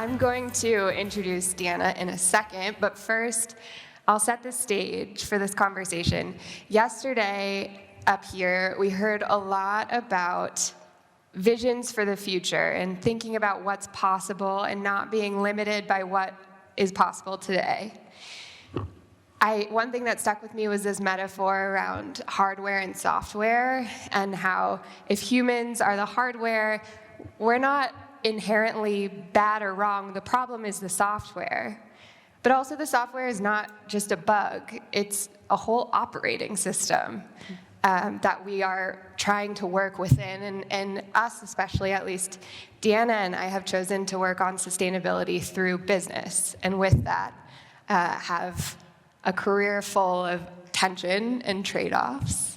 I'm going to introduce Deanna in a second, but first, I'll set the stage for this conversation. Yesterday, up here, we heard a lot about visions for the future and thinking about what's possible and not being limited by what is possible today. One thing that stuck with me was this metaphor around hardware and software, and how if humans are the hardware, we're not inherently bad or wrong. The problem is the software. But also the software is not just a bug. It's a whole operating system that we are trying to work within. And us especially, at least Deanna and I have chosen to work on sustainability through business. And with that, have a career full of tension and trade-offs.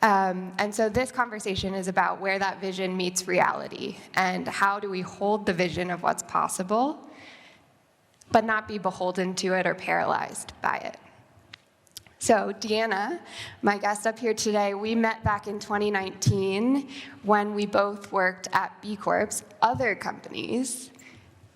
And so this conversation is about where that vision meets reality, and how do we hold the vision of what's possible, but not be beholden to it or paralyzed by it. So Deanna, my guest up here today, we met back in 2019 when we both worked at B Corp's other companies.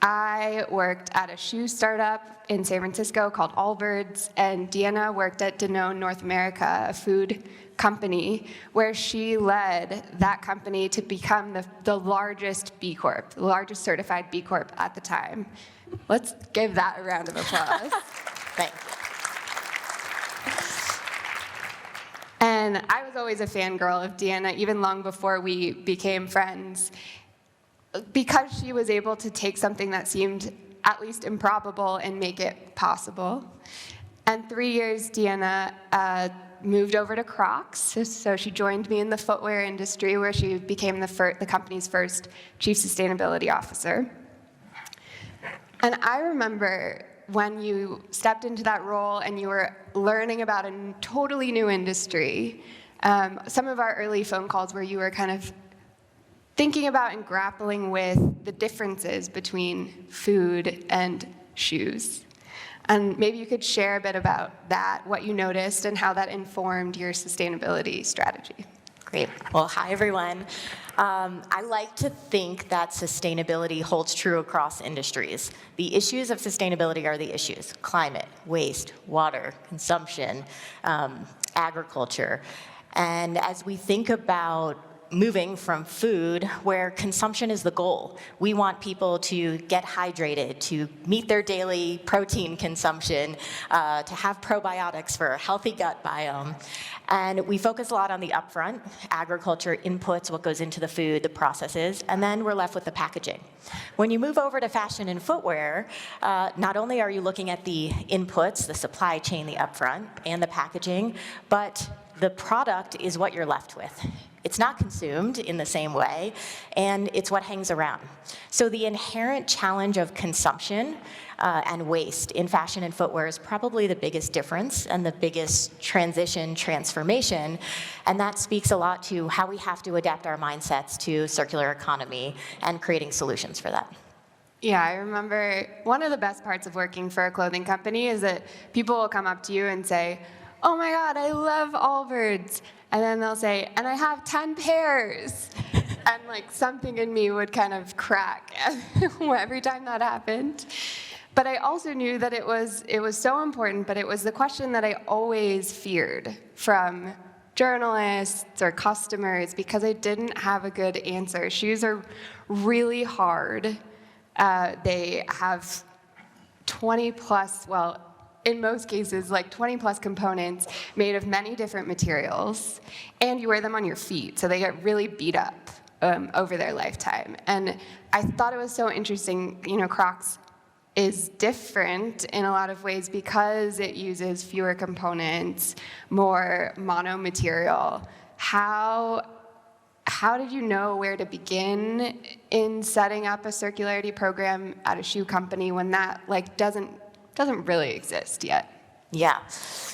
I worked at a shoe startup in San Francisco called Allbirds, and Deanna worked at Danone North America, a food company, where she led that company to become the largest B Corp, the largest certified B Corp at the time. Let's give that a round of applause. Thank you. And I was always a fangirl of Deanna, even long before we became friends, because she was able to take something that seemed at least improbable and make it possible. And 3 years, Deanna moved over to Crocs, so she joined me in the footwear industry, where she became the company's first chief sustainability officer. And I remember when you stepped into that role and you were learning about a totally new industry, some of our early phone calls where you were kind of thinking about and grappling with the differences between food and shoes. And maybe you could share a bit about that, what you noticed, and how that informed your sustainability strategy. Great. Well, hi, everyone. I like to think that sustainability holds true across industries. The issues of sustainability are the issues: climate, waste, water, consumption, agriculture. And as we think about moving from food, where consumption is the goal, we want people to get hydrated, to meet their daily protein consumption, to have probiotics for a healthy gut biome. And we focus a lot on the upfront, agriculture inputs, what goes into the food, the processes, and then we're left with the packaging. When you move over to fashion and footwear, not only are you looking at the inputs, the supply chain, the upfront, and the packaging, but the product is what you're left with. It's not consumed in the same way, and it's what hangs around. So the inherent challenge of consumption and waste in fashion and footwear is probably the biggest difference and the biggest transformation, and that speaks a lot to how we have to adapt our mindsets to circular economy and creating solutions for that. Yeah, I remember one of the best parts of working for a clothing company is that people will come up to you and say, "Oh my God, I love Allbirds." And then they'll say, "And I have 10 pairs." And like something in me would kind of crack every time that happened. But I also knew that it was so important, but it was the question that I always feared from journalists or customers, because I didn't have a good answer. Shoes are really hard. They have 20 plus, well, in most cases, like 20 plus components made of many different materials, and you wear them on your feet, so they get really beat up over their lifetime. And I thought it was so interesting, Crocs is different in a lot of ways because it uses fewer components, more mono material. How did you know where to begin in setting up a circularity program at a shoe company when that doesn't really exist yet? Yeah.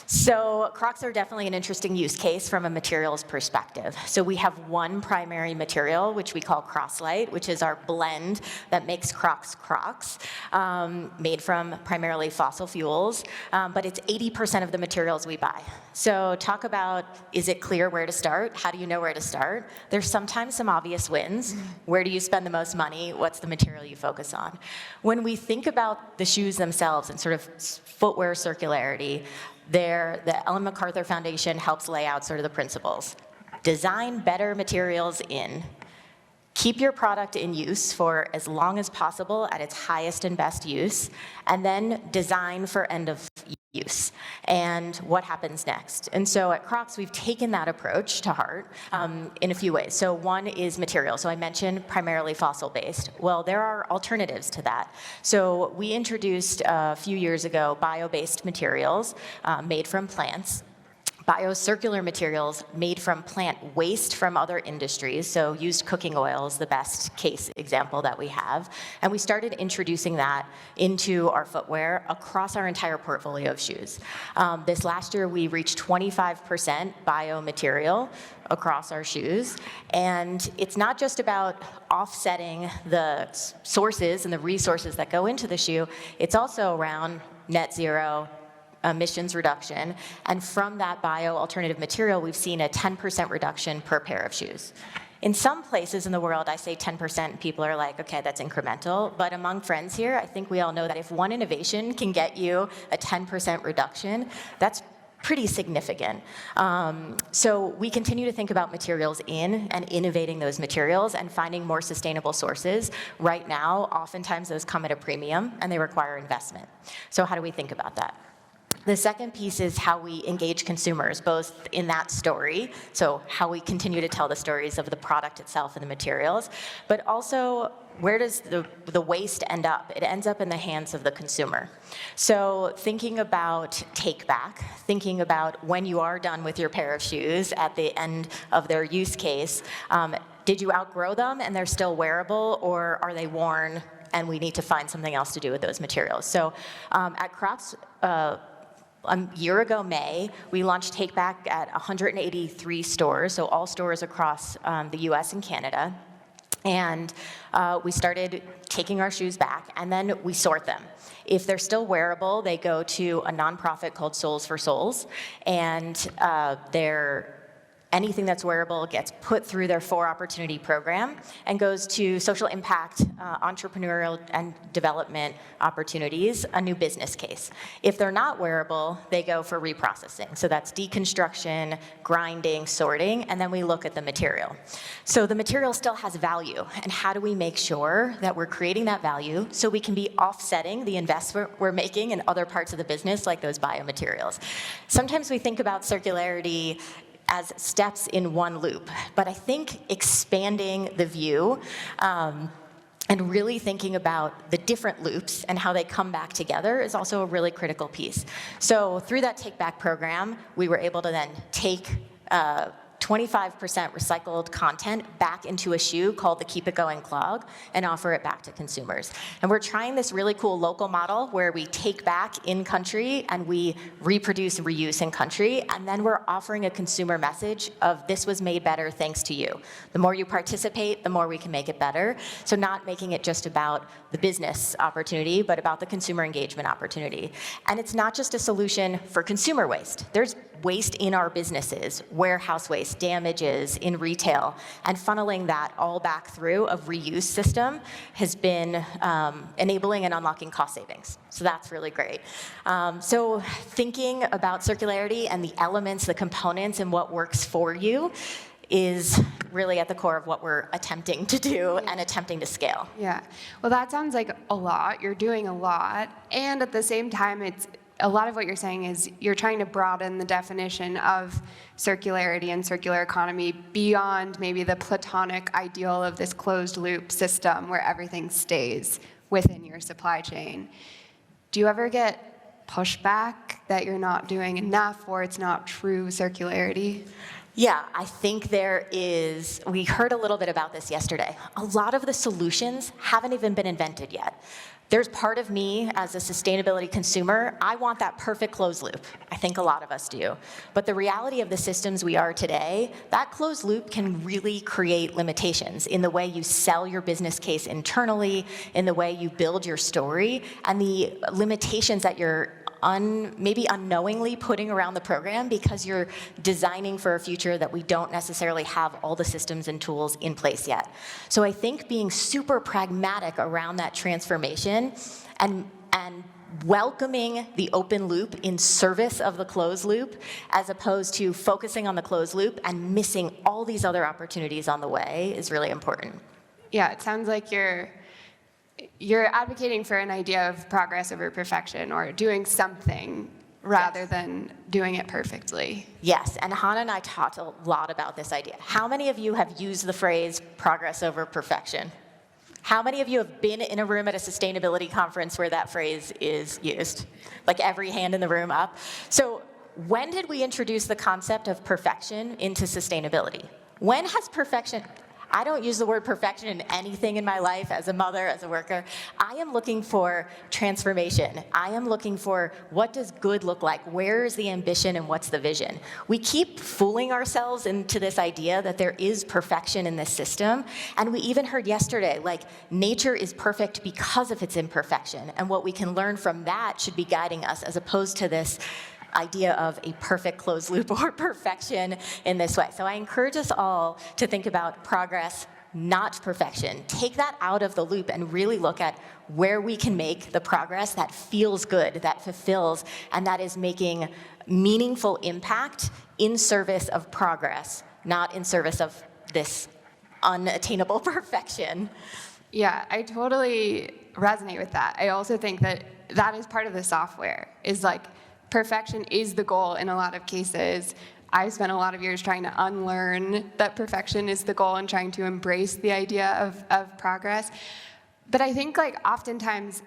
So Crocs are definitely an interesting use case from a materials perspective. So we have one primary material, which we call Croslite, which is our blend that makes Crocs Crocs, made from primarily fossil fuels, but it's 80% of the materials we buy. So talk about, is it clear where to start? How do you know where to start? There's sometimes some obvious wins. Where do you spend the most money? What's the material you focus on? When we think about the shoes themselves and sort of footwear circularity, the Ellen MacArthur Foundation helps lay out sort of the principles. Design better materials in. Keep your product in use for as long as possible at its highest and best use, and then design for end of use. And what happens next? And so at Crocs, we've taken that approach to heart in a few ways. So one is material. So I mentioned primarily fossil-based. Well, there are alternatives to that. So we introduced a few years ago bio-based materials made from plants. Biocircular materials made from plant waste from other industries, so used cooking oil is the best case example that we have. And we started introducing that into our footwear across our entire portfolio of shoes. This last year, we reached 25% biomaterial across our shoes. And it's not just about offsetting the sources and the resources that go into the shoe, it's also around net zero, emissions reduction, and from that bio-alternative material, we've seen a 10% reduction per pair of shoes. In some places in the world, I say 10%, people are like, okay, that's incremental, but among friends here, I think we all know that if one innovation can get you a 10% reduction, that's pretty significant. So we continue to think about materials in and innovating those materials and finding more sustainable sources. Right now, oftentimes those come at a premium and they require investment. So how do we think about that? The second piece is how we engage consumers, both in that story, so how we continue to tell the stories of the product itself and the materials, but also where does the waste end up? It ends up in the hands of the consumer. So thinking about take back, thinking about when you are done with your pair of shoes at the end of their use case, did you outgrow them and they're still wearable, or are they worn and we need to find something else to do with those materials? So at Crocs, a year ago, May, we launched Take Back at 183 stores, so all stores across the US and Canada. And we started taking our shoes back, and then we sort them. If they're still wearable, they go to a nonprofit called Souls for Souls, and anything that's wearable gets put through their 4 Opportunity program and goes to social impact, entrepreneurial and development opportunities, a new business case. If they're not wearable, they go for reprocessing. So that's deconstruction, grinding, sorting, and then we look at the material. So the material still has value, and how do we make sure that we're creating that value so we can be offsetting the investment we're making in other parts of the business, like those biomaterials? Sometimes we think about circularity as steps in one loop. But I think expanding the view and really thinking about the different loops and how they come back together is also a really critical piece. So through that Take Back program, we were able to then take 25% recycled content back into a shoe called the Keep It Going clog and offer it back to consumers. And we're trying this really cool local model where we take back in country and we reproduce and reuse in country, and then we're offering a consumer message of this was made better thanks to you. The more you participate, the more we can make it better. So not making it just about the business opportunity, but about the consumer engagement opportunity. And it's not just a solution for consumer waste. There's waste in our businesses, warehouse waste, damages in retail, and funneling that all back through a reuse system has been enabling and unlocking cost savings. So that's really great. So thinking about circularity and the elements, the components, and what works for you is really at the core of what we're attempting to do and attempting to scale. Yeah. Well, that sounds like a lot. You're doing a lot. And at the same time, it's a lot of what you're saying is you're trying to broaden the definition of circularity and circular economy beyond maybe the platonic ideal of this closed loop system where everything stays within your supply chain. Do you ever get pushback that you're not doing enough or it's not true circularity? Yeah, I think there is. We heard a little bit about this yesterday. A lot of the solutions haven't even been invented yet. There's part of me as a sustainability consumer, I want that perfect closed loop. I think a lot of us do. But the reality of the systems we are today, that closed loop can really create limitations in the way you sell your business case internally, in the way you build your story, and the limitations that you're maybe unknowingly putting around the program because you're designing for a future that we don't necessarily have all the systems and tools in place yet. So I think being super pragmatic around that transformation and welcoming the open loop in service of the closed loop, as opposed to focusing on the closed loop and missing all these other opportunities on the way, is really important. Yeah, it sounds like you're advocating for an idea of progress over perfection, or doing something rather than doing it perfectly. Yes, and Hana and I talked a lot about this idea. How many of you have used the phrase progress over perfection? How many of you have been in a room at a sustainability conference where that phrase is used? Like every hand in the room up. So when did we introduce the concept of perfection into sustainability? When has perfection... I don't use the word perfection in anything in my life as a mother, as a worker. I am looking for transformation. I am looking for what does good look like? Where is the ambition and what's the vision? We keep fooling ourselves into this idea that there is perfection in this system. And we even heard yesterday, like, nature is perfect because of its imperfection. And what we can learn from that should be guiding us, as opposed to this idea of a perfect closed loop or perfection in this way. So I encourage us all to think about progress, not perfection. Take that out of the loop and really look at where we can make the progress that feels good, that fulfills, and that is making meaningful impact in service of progress, not in service of this unattainable perfection. Yeah, I totally resonate with that. I also think that that is part of the software, is like, perfection is the goal in a lot of cases. I spent a lot of years trying to unlearn that perfection is the goal and trying to embrace the idea of progress. But I think, like, oftentimes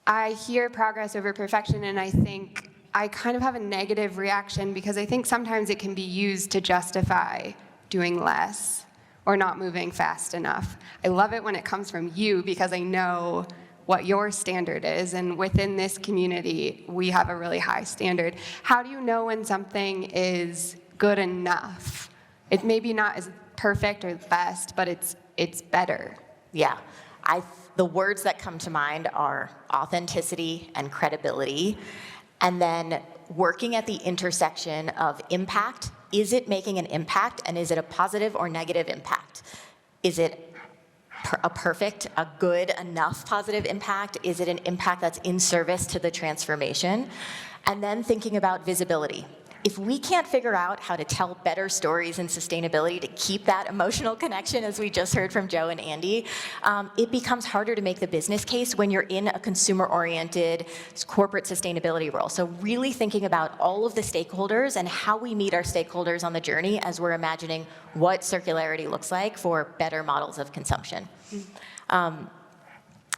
I hear progress over perfection and I think I kind of have a negative reaction, because I think sometimes it can be used to justify doing less or not moving fast enough. I love it when it comes from you, because I know what your standard is, and within this community, we have a really high standard. How do you know when something is good enough? It may be not as perfect or best, but it's better. Yeah, the words that come to mind are authenticity and credibility, and then working at the intersection of impact. Is it making an impact, and is it a positive or negative impact? Is it a perfect, a good enough positive impact? Is it an impact that's in service to the transformation? And then thinking about visibility. If we can't figure out how to tell better stories in sustainability to keep that emotional connection, as we just heard from Joe and Andy, it becomes harder to make the business case when you're in a consumer-oriented corporate sustainability role. So really thinking about all of the stakeholders and how we meet our stakeholders on the journey as we're imagining what circularity looks like for better models of consumption. I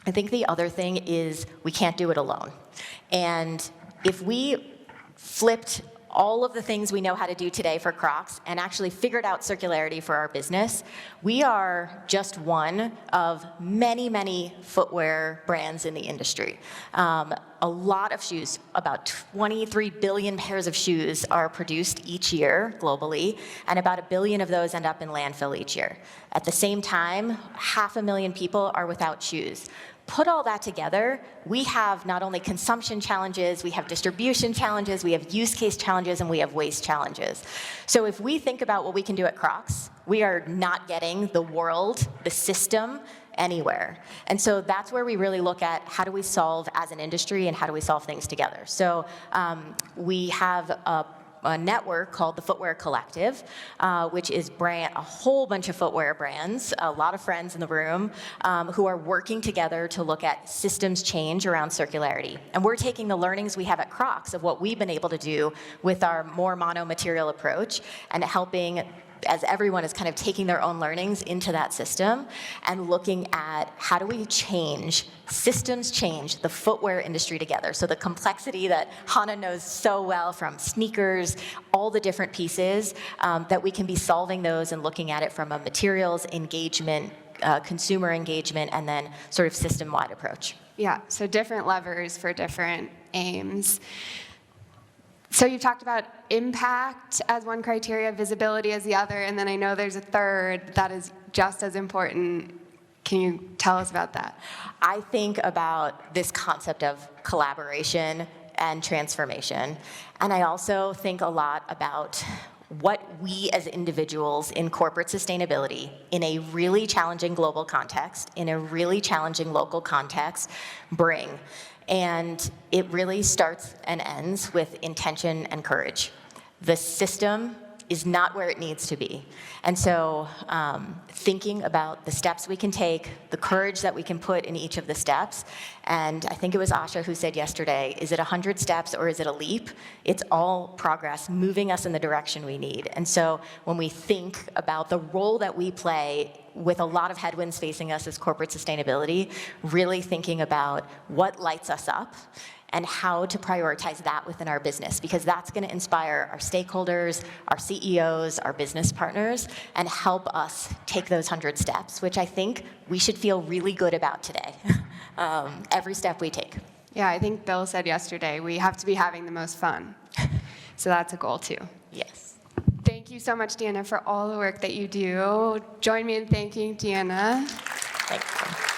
think the other thing is we can't do it alone. And if we flipped all of the things we know how to do today for Crocs and actually figured out circularity for our business, we are just one of many, many footwear brands in the industry. A lot of shoes, about 23 billion pairs of shoes are produced each year globally, and about 1 billion of those end up in landfill each year. At the same time, 500,000 people are without shoes. Put all that together, we have not only consumption challenges, we have distribution challenges, we have use case challenges, and we have waste challenges. So if we think about what we can do at Crocs, we are not getting the world, the system, anywhere. And so that's where we really look at how do we solve as an industry and how do we solve things together. So we have a network called the Footwear Collective, which is a whole bunch of footwear brands, a lot of friends in the room, who are working together to look at systems change around circularity. And we're taking the learnings we have at Crocs of what we've been able to do with our more mono-material approach and helping, as everyone is kind of taking their own learnings into that system and looking at how do we systems change the footwear industry together. So the complexity that Hana knows so well from sneakers, all the different pieces, that we can be solving those and looking at it from a materials, engagement, consumer engagement, and then sort of system-wide approach. Yeah, so different levers for different aims. So you've talked about impact as one criteria, visibility as the other, and then I know there's a third that is just as important. Can you tell us about that? I think about this concept of collaboration and transformation, and I also think a lot about what we as individuals in corporate sustainability, in a really challenging global context, in a really challenging local context, bring. And it really starts and ends with intention and courage. The system is not where it needs to be. And so thinking about the steps we can take, the courage that we can put in each of the steps, and I think it was Asha who said yesterday, is it 100 steps or is it a leap? It's all progress moving us in the direction we need. And so when we think about the role that we play with a lot of headwinds facing us as corporate sustainability, really thinking about what lights us up and how to prioritize that within our business, because that's going to inspire our stakeholders, our CEOs, our business partners, and help us take those 100 steps, which I think we should feel really good about today, every step we take. Yeah, I think Bill said yesterday, we have to be having the most fun. So that's a goal too. Yes. Thank you so much, Deanna, for all the work that you do. Join me in thanking Deanna. Thanks.